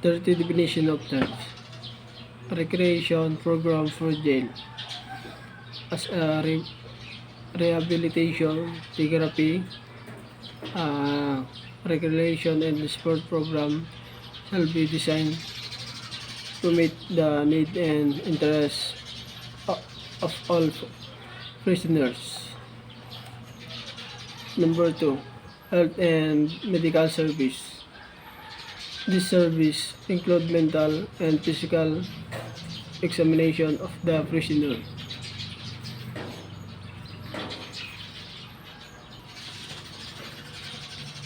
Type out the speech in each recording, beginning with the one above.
30 definition of terms. Recreation program for jail as a rehabilitation therapy, recreation and sport program shall be designed to meet the need and interests of all prisoners. Number 2, health and medical service. This service include mental and physical examination of the prisoner.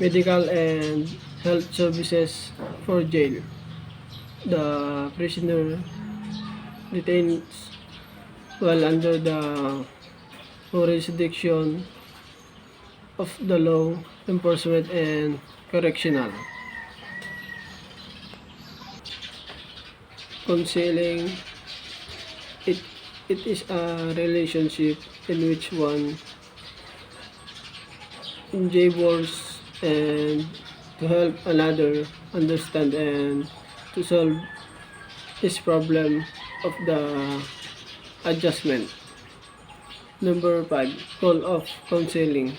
Medical and health services for jail. The prisoner detained while under the jurisdiction of the law enforcement and correctional. Counseling. It, it is a relationship in which one endeavors and to help another understand and to solve his problem of the adjustment. Number 5, call of counseling.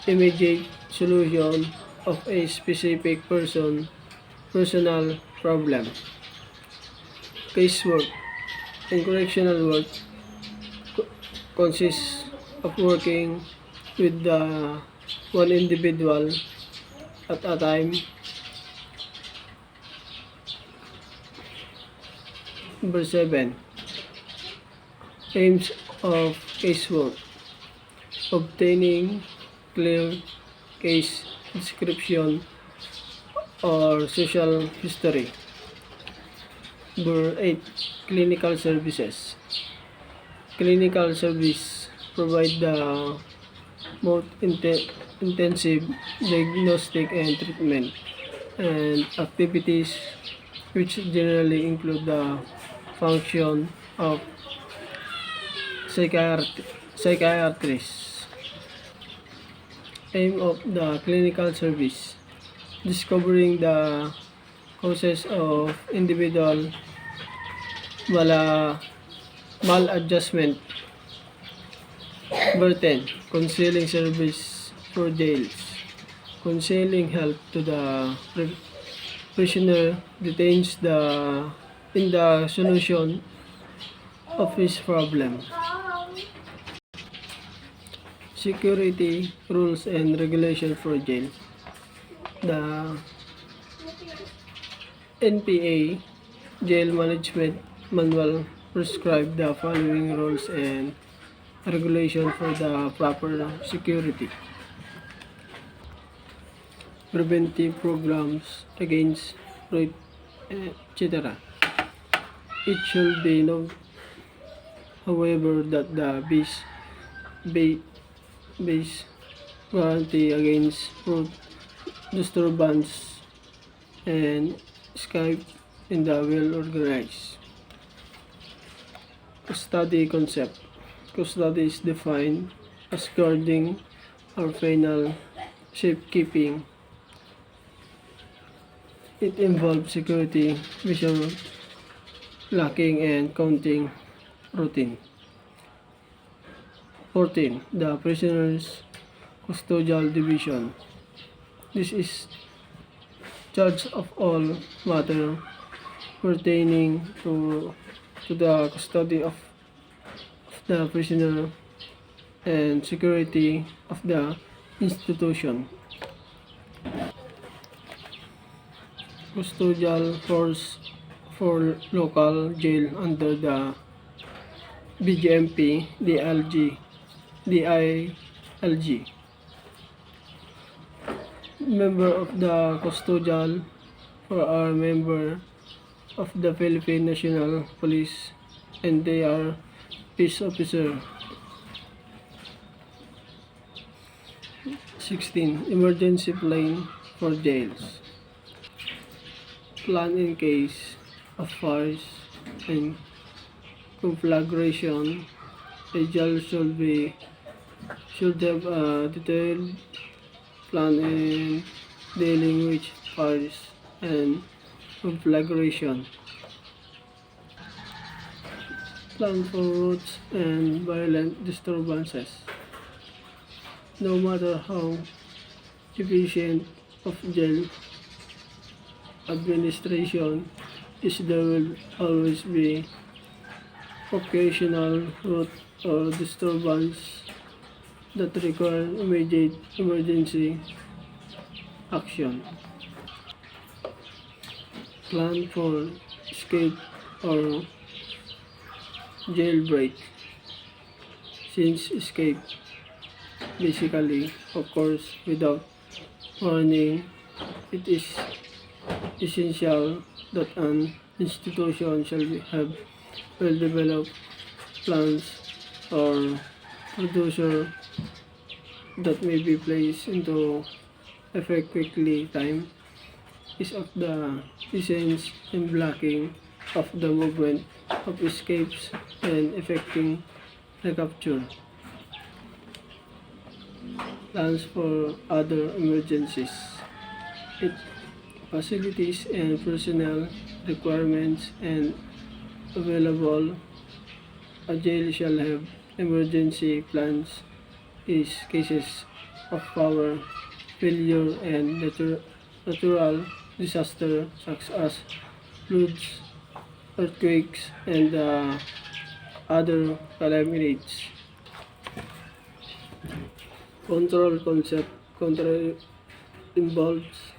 Immediate solution of a specific personal problem. Casework. In correctional work consists of working with the one individual at a time. Number 7, aims of casework. Obtaining clear case description or social history. Number 8, clinical services. Clinical service provide the most intensive diagnostic and treatment and activities which generally include the function of psychiatrists. Aim of the clinical service: discovering the causes of individual maladjustment. Number 10, counseling service for jails. Counseling help to the prisoner detains in the solution of his problem. Security rules and regulation for jail. The NPA Jail Management Manual prescribe the following rules and regulation for the proper security. Preventive programs against rape, etc. It should be noted, however, that the base guarantee against road disturbance and escape in the well-organized. Custody concept. Custody is defined as guarding or final safekeeping. It involves security, visual locking, and counting routine. 14. The Prisoner's Custodial Division. This is charge of all matter pertaining to the custody of the prisoner and security of the institution. Custodial force for local jail under the BJMP, DILG. Member of the custodial for are member of the Philippine National Police and they are peace officer. 16. Emergency plan for jails. Plan in case of fires and conflagration. A jail should have a detailed plan in dealing with fires and conflagration. Plan for roots and violent disturbances. No matter how efficient of jail administration is, there will always be occasional root or disturbance that require immediate emergency action. Plan for escape or jailbreak. Since escape basically occurs without warning, it is essential that an institution shall have well-developed plans or procedure that may be placed into effect quickly. Time is of the essence in blocking of the movement of escapes and effecting recapture. Plans for other emergencies. It facilities and personnel requirements and available. A jail shall have emergency plans in cases of power failure and natural disaster such as floods, earthquakes, and other calamities. Control concept. Control involves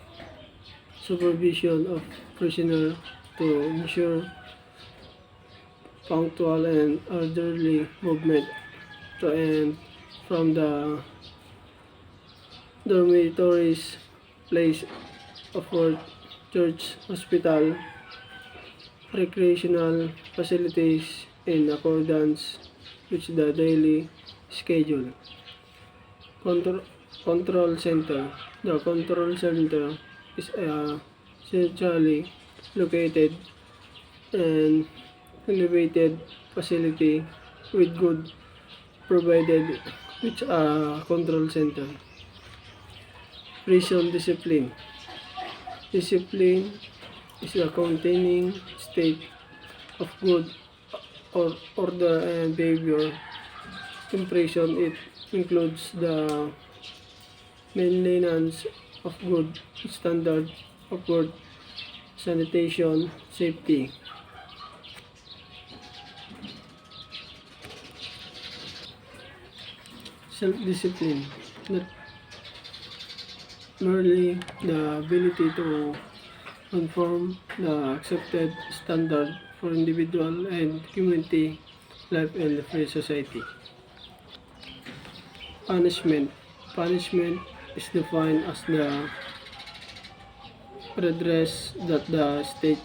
supervision of prisoner to ensure punctual and orderly movement to and from the dormitories, place of work, church, hospital, recreational facilities in accordance with the daily schedule. Control, control center. The control center is centrally located and elevated facility with good provided with a control center. Prison discipline. Discipline is a containing state of good or order and behavior. In prison, it includes the maintenance of good standard of work, sanitation, safety. Self-discipline, not merely the ability to conform the accepted standard for individual and community life in the free society. Punishment. Punishment is defined as the redress that the state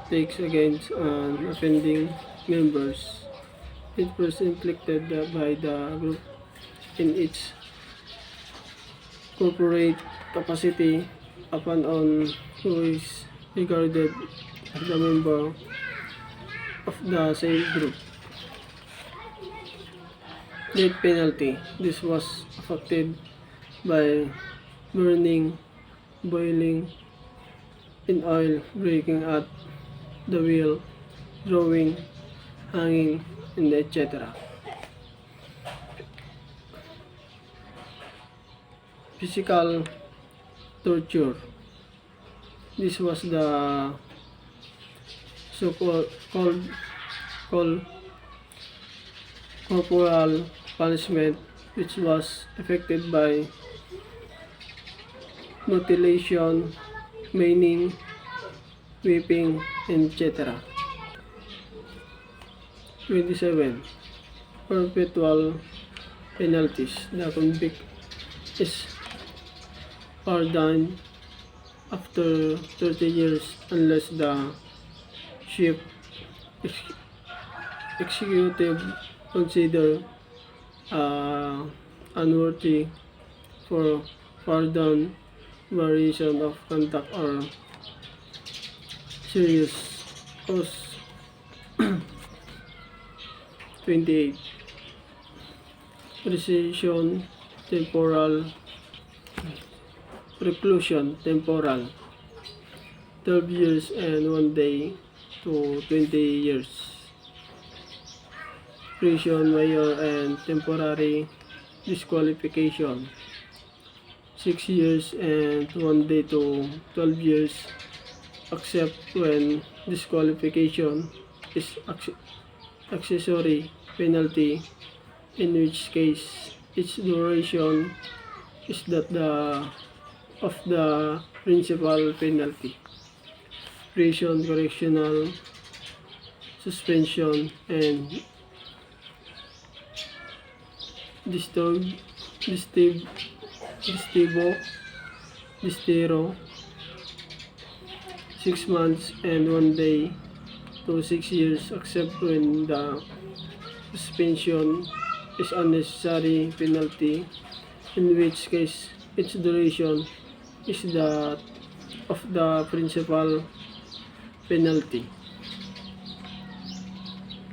takes against an offending members. It was inflicted by the group in its corporate capacity upon on who is regarded as a member of the same group. Death penalty. This was affected by burning, boiling in oil, breaking at the wheel, drawing, hanging, and etc. Physical torture. This was the so-called called corporal punishment, which was affected by mutilation, maiming, whipping, etc. 27. Perpetual penalties. The convict is pardoned after 30 years unless the chief executive consider unworthy for pardon, variation of conduct, or serious cause. 28. Precision temporal reclusion temporal. 12 years and 1 day to 20 years. Prison, mayor, and temporary disqualification. 6 years and 1 day to 12 years, except when disqualification is accessory penalty, in which case its duration is that of the principal penalty. Prison, correctional, suspension, and disturb, disturb, distero, 6 months and 1 day to 6 years, except when the suspension is unnecessary penalty, in which case its duration is that of the principal penalty.